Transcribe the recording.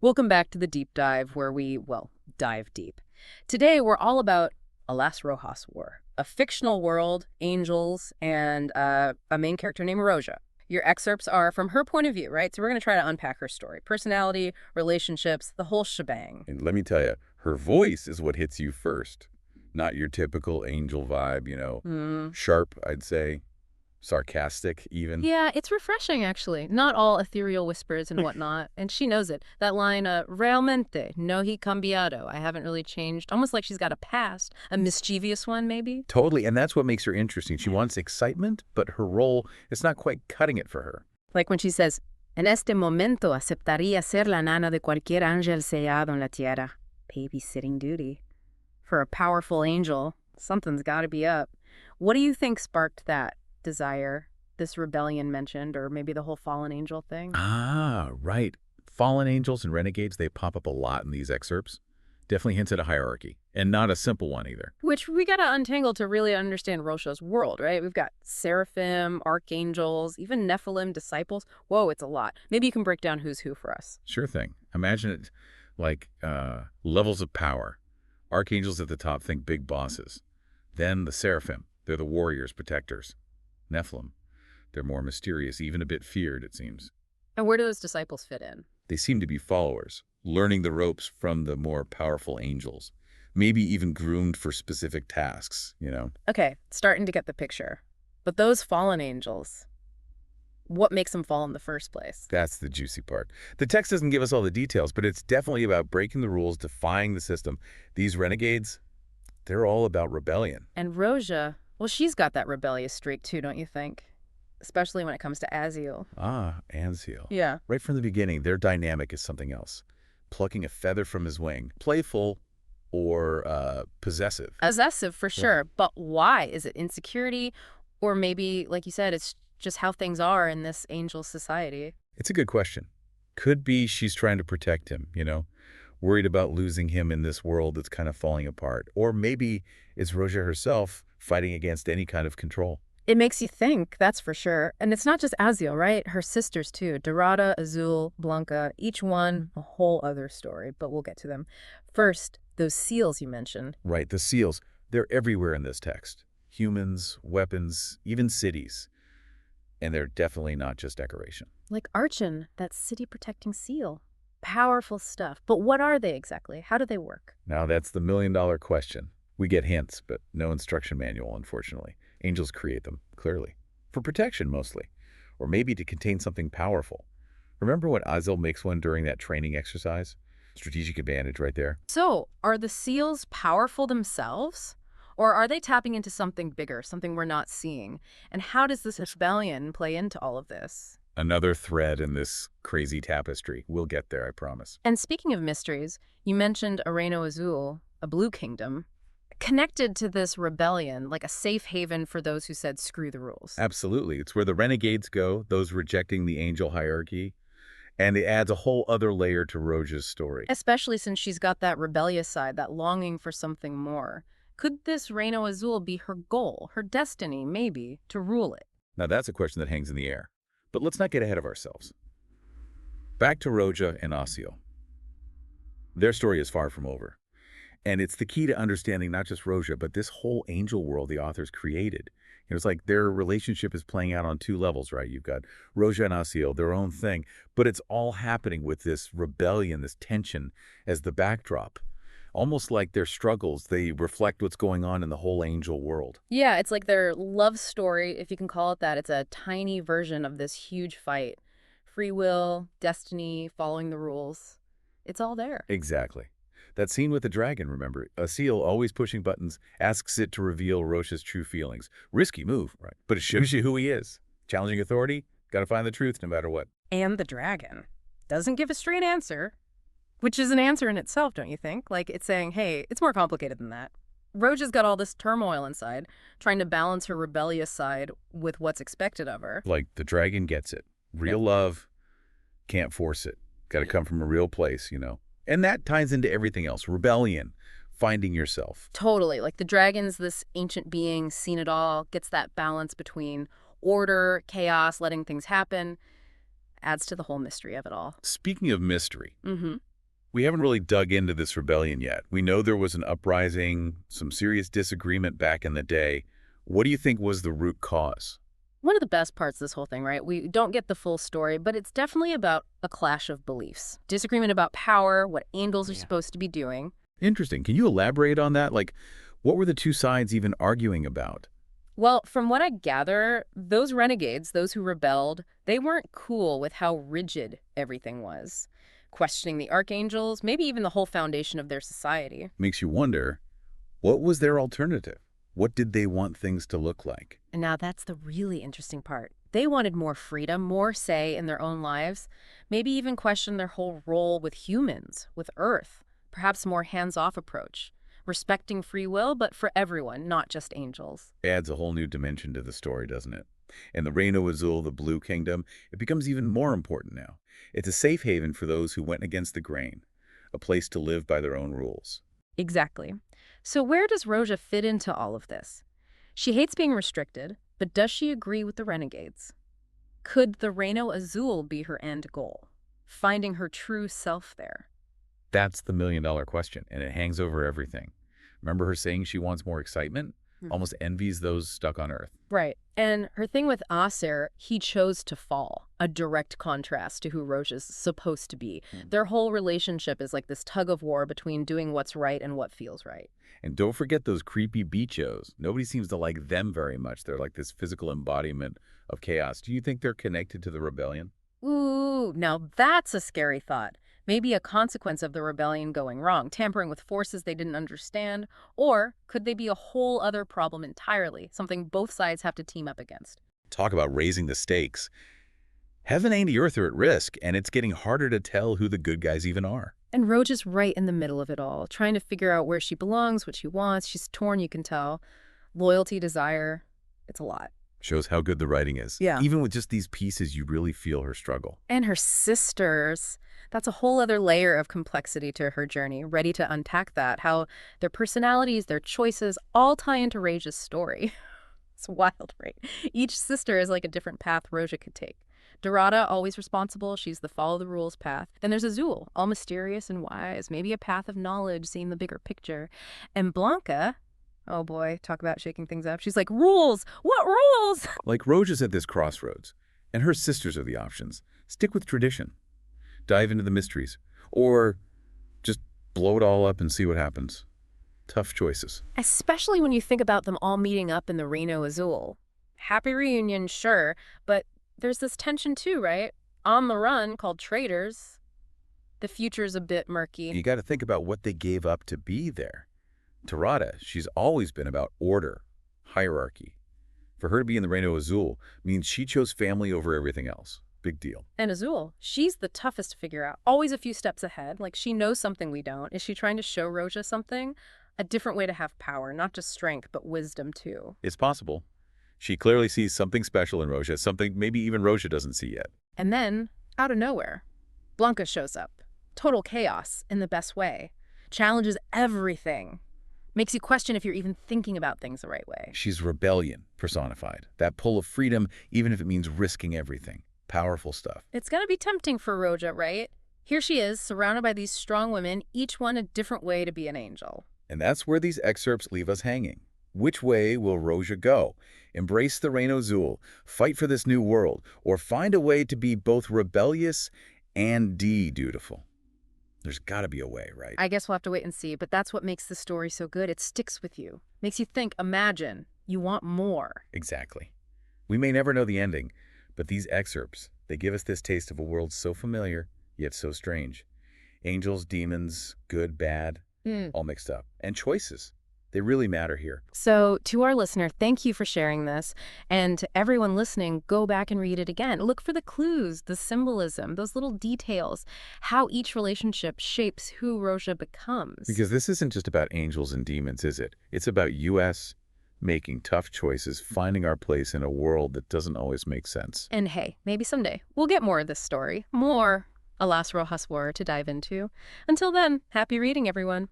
Welcome back to the deep dive where we, well, dive deep. Today we're all about a Las Rojas war, a fictional world, angels, and a main character named Roja. Your excerpts are from her point of view, right? So we're going to try to unpack her story, personality, relationships, the whole shebang. And let me tell you, her voice is what hits you first. Not your typical angel vibe, sharp, I'd say, sarcastic even. Yeah, it's refreshing, actually. Not all ethereal whispers and whatnot. And she knows it. That line, realmente, no he cambiado. I haven't really changed. Almost like she's got a past. A mischievous one, maybe? Totally, and that's what makes her interesting. She wants excitement, but her role is not quite cutting it for her. Like when she says, En este momento aceptaría ser la nana de cualquier ángel sellado en la tierra. Babysitting duty. For a powerful angel, something's got to be up. What do you think sparked that desire, this rebellion mentioned, or maybe the whole fallen angel thing? Ah, right. Fallen angels and renegades, they pop up a lot in these excerpts. Definitely hints at a hierarchy, and not a simple one either. Which we got to untangle to really understand Rosha's world, right? We've got seraphim, archangels, even Nephilim disciples. Whoa, it's a lot. Maybe you can break down who's who for us. Sure thing. Imagine it like levels of power. Archangels at the top, think big bosses. Then the seraphim, they're the warriors, protectors. Nephilim, they're more mysterious, even a bit feared, it seems. And where do those disciples fit in? They seem to be followers, learning the ropes from the more powerful angels, maybe even groomed for specific tasks. Okay, starting to get the picture. But those fallen angels, what makes them fall in the first place? That's the juicy part. The text doesn't give us all the details, but it's definitely about breaking the rules, defying the system. These renegades, they're all about rebellion. And Roja, well, she's got that rebellious streak too, don't you think? Especially when it comes to Aziel. Ah, Anziel. Yeah. Right from the beginning, their dynamic is something else. Plucking a feather from his wing. Playful or possessive. Possessive for sure, but why? Is it insecurity? Or maybe, like you said, it's just how things are in this angel society. It's a good question. Could be she's trying to protect him, worried about losing him in this world that's kind of falling apart. Or maybe it's Roja herself fighting against any kind of control. It makes you think, that's for sure. And it's not just Aziel, right? Her sisters too. Dorada, Azul, Blanca, each one a whole other story, but we'll get to them. First, those seals you mentioned. Right, the seals, they're everywhere in this text. Humans, weapons, even cities. And they're definitely not just decoration. Like Archon, that city-protecting seal. Powerful stuff. But what are they exactly? How do they work? Now that's the million-dollar question. We get hints, but no instruction manual, unfortunately. Angels create them, clearly. For protection, mostly. Or maybe to contain something powerful. Remember when Aziel makes one during that training exercise? Strategic advantage right there. So, are the seals powerful themselves? Or are they tapping into something bigger, something we're not seeing? And how does this rebellion play into all of this? Another thread in this crazy tapestry. We'll get there, I promise. And speaking of mysteries, you mentioned a Reino Azul, a blue kingdom, connected to this rebellion, like a safe haven for those who said screw the rules. Absolutely. It's where the renegades go, those rejecting the angel hierarchy. And it adds a whole other layer to Roja's story. Especially since she's got that rebellious side, that longing for something more. Could this Reino Azul be her goal, her destiny, maybe, to rule it? Now that's a question that hangs in the air. But let's not get ahead of ourselves. Back to Roja and Aziel. Their story is far from over. And it's the key to understanding not just Roja, but this whole angel world the authors created. It's like their relationship is playing out on two levels, right? You've got Roja and Aziel, their own thing, but it's all happening with this rebellion, this tension as the backdrop. Almost like their struggles, they reflect what's going on in the whole angel world. Yeah, it's like their love story, if you can call it that. It's a tiny version of this huge fight. Free will, destiny, following the rules. It's all there. Exactly. That scene with the dragon, remember? Aziel, always pushing buttons, asks it to reveal Rocha's true feelings. Risky move, right? But it shows you who he is. Challenging authority, gotta find the truth no matter what. And the dragon doesn't give a straight answer, which is an answer in itself, don't you think? Like, it's saying, hey, it's more complicated than that. Roja's got all this turmoil inside, trying to balance her rebellious side with what's expected of her. Like, the dragon gets it. Real love, can't force it. Gotta come from a real place. And that ties into everything else. Rebellion, finding yourself. Totally. Like the dragon's this ancient being, seen it all, gets that balance between order, chaos, letting things happen, adds to the whole mystery of it all. Speaking of mystery, We haven't really dug into this rebellion yet. We know there was an uprising, some serious disagreement back in the day. What do you think was the root cause? One of the best parts of this whole thing, right? We don't get the full story, but it's definitely about a clash of beliefs. Disagreement about power, what angels are supposed to be doing. Interesting. Can you elaborate on that? Like, what were the two sides even arguing about? Well, from what I gather, those renegades, those who rebelled, they weren't cool with how rigid everything was. Questioning the archangels, maybe even the whole foundation of their society. Makes you wonder, what was their alternative? What did they want things to look like? And now that's the really interesting part. They wanted more freedom, more say in their own lives, maybe even question their whole role with humans, with Earth, perhaps a more hands-off approach, respecting free will, but for everyone, not just angels. Adds a whole new dimension to the story, doesn't it? And the Reino Azul, the Blue Kingdom, it becomes even more important now. It's a safe haven for those who went against the grain, a place to live by their own rules. Exactly. So where does Roja fit into all of this? She hates being restricted, but does she agree with the renegades? Could the Reino Azul be her end goal? Finding her true self there? That's the million-dollar question, and it hangs over everything. Remember her saying she wants more excitement? Almost envies those stuck on Earth. Right. And her thing with Acer, he chose to fall, a direct contrast to who Roja's supposed to be. Their whole relationship is like this tug of war between doing what's right and what feels right. And don't forget those creepy bichos. Nobody seems to like them very much. They're like this physical embodiment of chaos. Do you think they're connected to the rebellion? Ooh, now that's a scary thought. Maybe a consequence of the rebellion going wrong, tampering with forces they didn't understand, or could they be a whole other problem entirely, something both sides have to team up against? Talk about raising the stakes. Heaven and the Earth are at risk, and it's getting harder to tell who the good guys even are. And Roja's right in the middle of it all, trying to figure out where she belongs, what she wants. She's torn, you can tell. Loyalty, desire, it's a lot. Shows how good the writing is. Yeah. Even with just these pieces, you really feel her struggle. And her sisters. That's a whole other layer of complexity to her journey, ready to unpack that, how their personalities, their choices, all tie into Roja's story. It's wild, right? Each sister is like a different path Roja could take. Dorada, always responsible, she's the follow-the-rules path. Then there's Azul, all mysterious and wise, maybe a path of knowledge, seeing the bigger picture. And Blanca, oh boy, talk about shaking things up. She's like, rules! What rules? Like Roja's at this crossroads, and her sisters are the options. Stick with tradition. Dive into the mysteries. Or just blow it all up and see what happens. Tough choices. Especially when you think about them all meeting up in the Reino Azul. Happy reunion, sure, but there's this tension too, right? On the run, called traitors. The future's a bit murky. You got to think about what they gave up to be there. Dorada, she's always been about order, hierarchy. For her to be in the Reino Azul means she chose family over everything else. Big deal. And Azul, she's the toughest to figure out. Always a few steps ahead. Like, she knows something we don't. Is she trying to show Roja something? A different way to have power, not just strength, but wisdom too. It's possible. She clearly sees something special in Roja, something maybe even Roja doesn't see yet. And then, out of nowhere, Blanca shows up. Total chaos, in the best way. Challenges everything. Makes you question if you're even thinking about things the right way. She's rebellion personified. That pull of freedom, even if it means risking everything. Powerful stuff. It's gonna be tempting for Roja, right? Here she is, surrounded by these strong women, each one a different way to be an angel. And that's where these excerpts leave us hanging. Which way will Roja go? Embrace the Reino Azul, fight for this new world, or find a way to be both rebellious and dutiful? There's got to be a way, right? I guess we'll have to wait and see, but that's what makes the story so good. It sticks with you. Makes you think, imagine, you want more. Exactly. We may never know the ending, but these excerpts, they give us this taste of a world so familiar, yet so strange. Angels, demons, good, bad, all mixed up. And choices. They really matter here. So, to our listener, thank you for sharing this. And to everyone listening, go back and read it again. Look for the clues, the symbolism, those little details, how each relationship shapes who Roja becomes. Because this isn't just about angels and demons, is it? It's about us making tough choices, finding our place in a world that doesn't always make sense. And hey, maybe someday we'll get more of this story, more Alas Rojas War to dive into. Until then, happy reading, everyone.